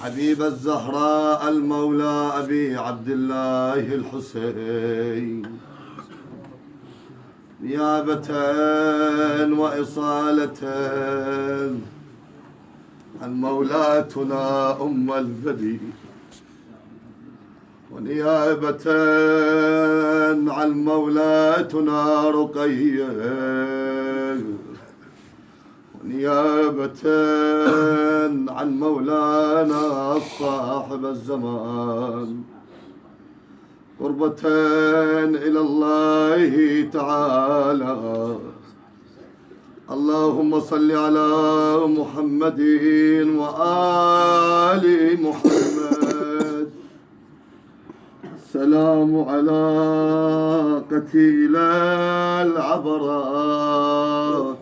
حبيب الزهراء المولى أبي عبد الله الحسين نيابة وإصالة عن مولاتنا أم البدي، ونيابة عن مولاتنا رقية، ونيابة عن مولانا صاحب الزمان، قربة إلى الله تعالى. اللهم صل على محمد وآل محمد. السلام على قتيل العبرات.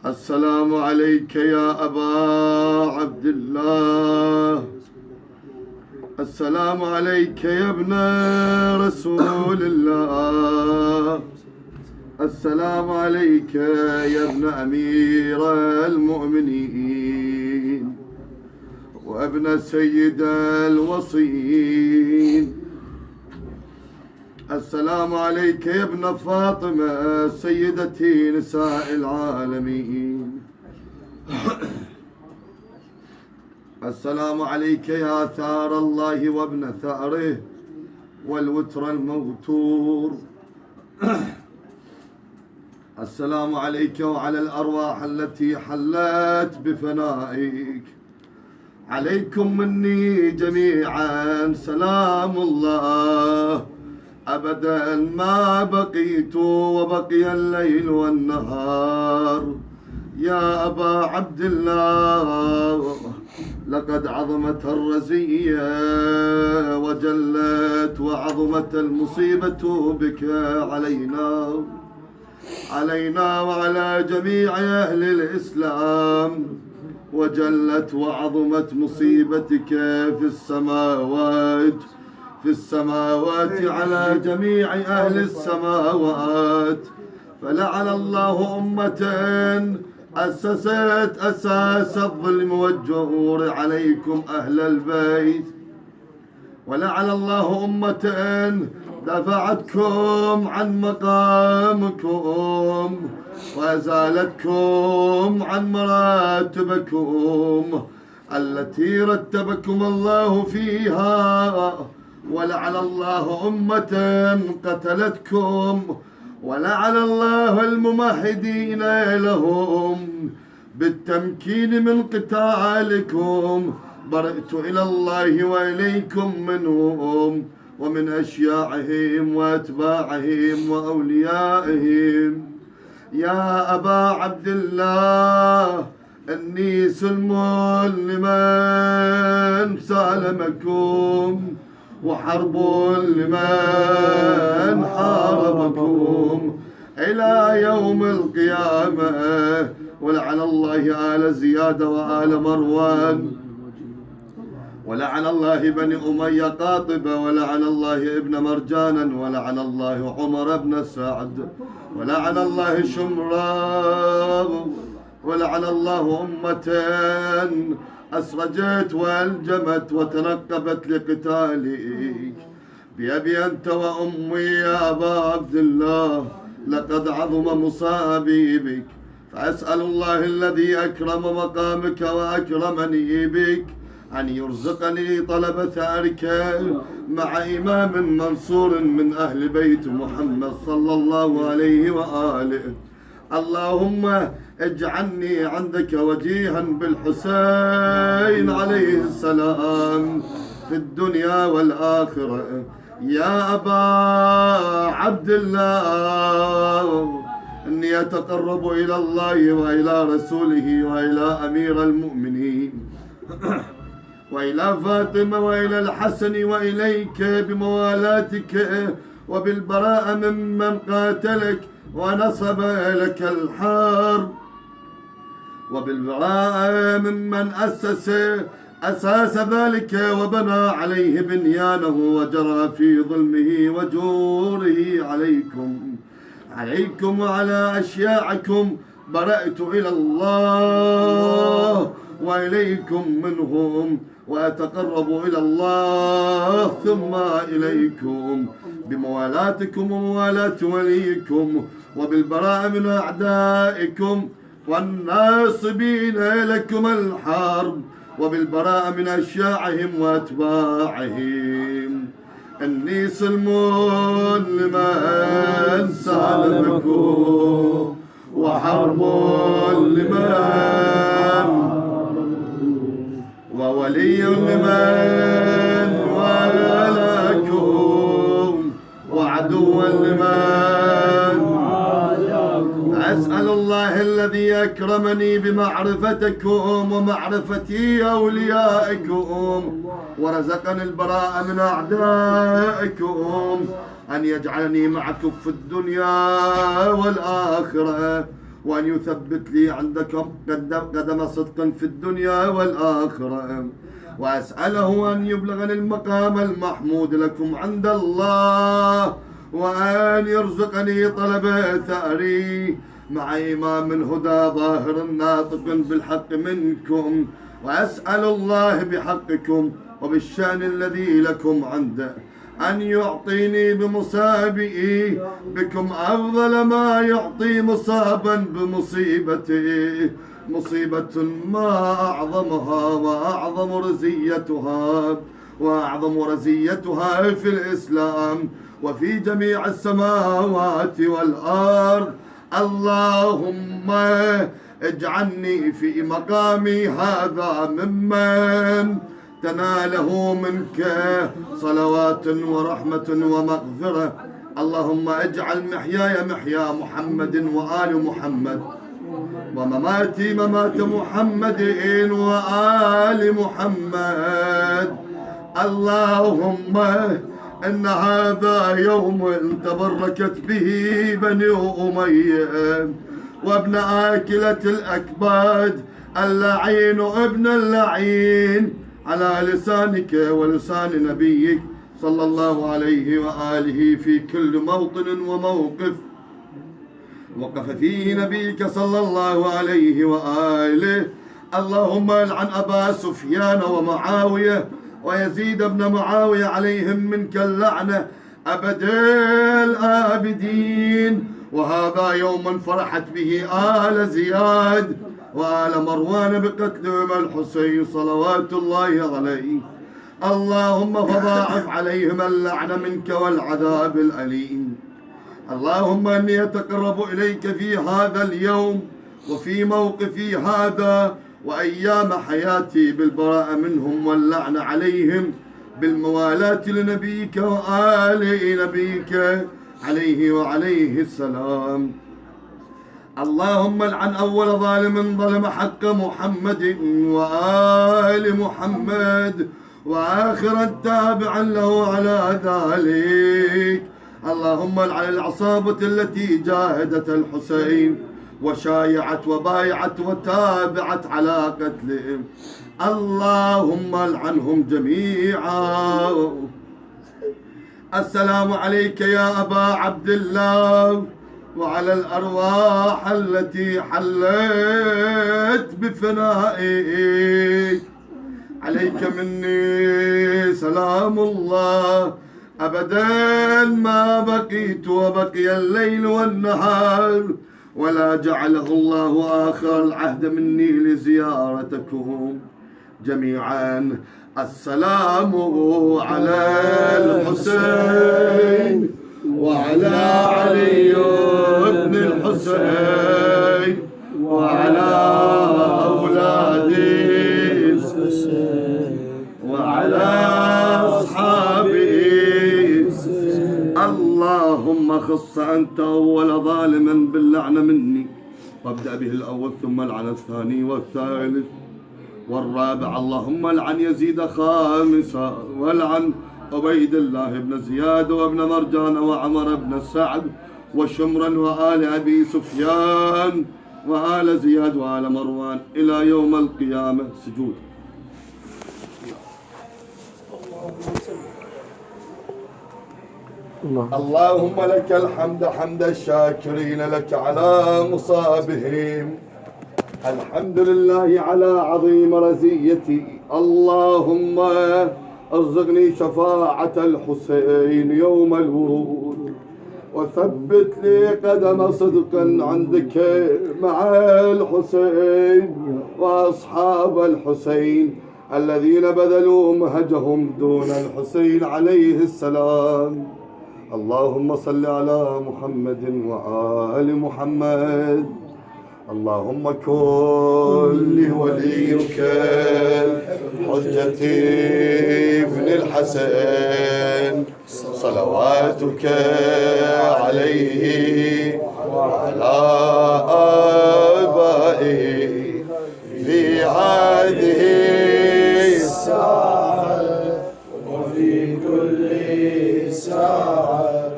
السلام عليك يا أبا عبد الله. السلام عليك يا ابن رسول الله. السلام عليك يا ابن أمير المؤمنين وابن سيد الوصيين. السلام عليك يا ابن فاطمة سيدتي نساء العالمين. السلام عليك يا ثار الله وابن ثاره والوتر الموتور. السلام عليك وعلى الأرواح التي حلت بفنائك. عليكم مني جميعا سلام الله أبدا ما بقيت وبقي الليل والنهار. يا أبا عبد الله، لقد عظمت الرزية وجلت وعظمت المصيبة بك علينا وعلى جميع أهل الإسلام، وجلت وعظمت مصيبتك في السماوات على جميع أهل السماوات. فلعن الله أمة أسست أساس الظلم والجور عليكم أهل البيت، ولعن الله أمة دفعتكم عن مقامكم وأزالتكم عن مراتبكم التي رتبكم الله فيها. ولعن الله أمة قتلتكم، ولعن الله الممهدين لهم بالتمكين من قتالكم. برئت إلى الله وإليكم منهم ومن أشياعهم وأتباعهم وأوليائهم. يا أبا عبد الله، إني سلم لمن سالمكم وحرب لمن حاربكم إلى يوم القيامة. ولعن الله آل زياد وآل مروان، ولعن الله بني أمية قاطبة، ولعن الله ابن مرجانا، ولعن الله عمر بن سعد، ولعن الله شمرا، ولعن الله أمة أسرجت وألجمت وتنقبت لقتالك. بأبي أنت وأمي يا أبا عبد الله، لقد عظم مصابي بك، فأسأل الله الذي أكرم مقامك وأكرمني بك أن يرزقني طلب ثارك مع إمام منصور من أهل بيت محمد صلى الله عليه وآله. اللهم اجعلني عندك وجيها بالحسين عليه السلام في الدنيا والآخرة. يا أبا عبد الله، إني أتقرب إلى الله وإلى رسوله وإلى أمير المؤمنين وإلى فاطمة وإلى الحسن وإليك بموالاتك وبالبراءة ممن قاتلك ونصب لك الحرب، وبالبراءة ممن أساس ذلك وبنى عليه بنيانه وجرى في ظلمه وجوره عليكم وعلى أشياعكم. برأت إلى الله وإليكم منهم، وأتقرب إلى الله ثم إليكم بموالاتكم وموالاة وليكم، وبالبراء من أعدائكم والناصبين لكم الحرب، وبالبراء من أشياعهم وأتباعهم. إني سلم لمن سالمكم، وحرب لمن، وولي لمن والاكم، وعدو لمن. أسأل الله الذي أكرمني بمعرفتكم ومعرفة أوليائكم ورزقني البراء من أعدائكم أن يجعلني معكم في الدنيا والآخرة، وأن يثبت لي عندكم قدم صدق في الدنيا والآخرة، وأسأله أن يبلغني المقام المحمود لكم عند الله، وأن يرزقني طلب ثأري مع إمام هدى ظاهر ناطق بالحق منكم. وأسأل الله بحقكم وبالشأن الذي لكم عنده أن يعطيني بمصابئي بكم أفضل ما يعطي مصابا بمصيبته، مصيبة ما أعظمها وأعظم رزيتها وأعظم رزيتها في الإسلام وفي جميع السماوات والأرض. اللهم اجعلني في مقامي هذا ممن تناله منك صلوات ورحمة ومغفرة. اللهم اجعل محياي محيا محمد وآل محمد، ومماتي ممات محمد وآل محمد. اللهم إن هذا يوم تبركت به بني أمية، وابن آكلة الأكباد اللعين ابن اللعين، على لسانك ولسان نبيك صلى الله عليه وآله في كل موطن وموقف وقف فيه نبيك صلى الله عليه وآله. اللهم العن أبا سفيان ومعاوية ويزيد بن معاوية عليهم منك اللعنة أبد الآبدين. وهذا يوم فرحت به آل زياد وآل مروان بقتلهم الحسين صلوات الله عليه. اللهم فضاعف عليهم اللعنة منك والعذاب الأليم. اللهم إني أتقرب إليك في هذا اليوم وفي موقفي هذا وأيام حياتي بالبراءة منهم واللعنة عليهم، بالموالاة لنبيك وآل نبيك عليه وعليه السلام. اللهم العن أول ظالم ظلم حق محمد وآل محمد، وآخرا تابعا له على ذلك. اللهم العن العصابة التي جاهدت الحسين وشايعت وبايعت وتابعت على قتلهم. اللهم العنهم جميعا. السلام عليك يا أبا عبد الله وعلى الأرواح التي حلت بفنائك. عليك مني سلام الله أبدا ما بقيت وبقي الليل والنهار، ولا جعله الله آخر العهد مني لزيارتكم جميعا. السلام على الحسين وعلى علي بن الحسين وعلى أولاد الحسين وعلى أصحابه. اللهم خص أنت أول ظالما باللعنة مني، وابدأ به الأول ثم العن الثاني والثالث والرابع. اللهم العن يزيد خامسا، والعن عبيد الله بن زياد وابن مرجان وعمر بن سعد وشمرا وآل أبي سفيان وآل زياد وآل مروان إلى يوم القيامة. سجود. اللهم لك الحمد حمد الشاكرين لك على مصابهم، الحمد لله على عظيم رزيتي. اللهم ارزقني شفاعة الحسين يوم الورود، وثبت لي قدم صدق عندك مع الحسين وأصحاب الحسين الذين بذلوا مهجهم دون الحسين عليه السلام. اللهم صل على محمد وآل محمد. اللهم كن لوليك حجتي ابن الحسن صلواتك عليه وعلى آبائه في هذه الساعة وفي كل ساعة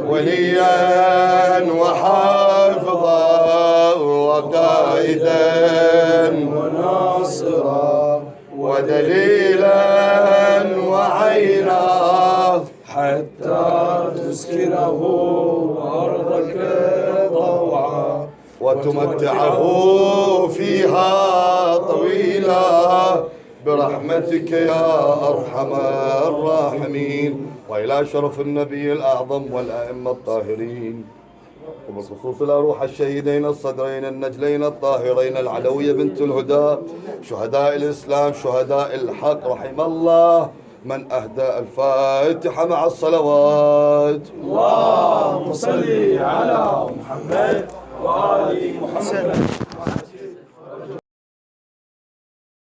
وليا وحافظا وقائدا وناصرا ودليلا وعينا حتى تسكنه أرضك طوعا وتمتعه فيها طويلا برحمتك يا أرحم الراحمين. وإلى شرف النبي الأعظم والأئمة الطاهرين، وبخصوص الأروح الشهيدين الصدرين النجلين الطاهرين العلوية بنت الهدى شهداء الإسلام شهداء الحق، رحم الله من أهدى الفاتحة مع الصلوات. اللهم صل على محمد وآل محمد.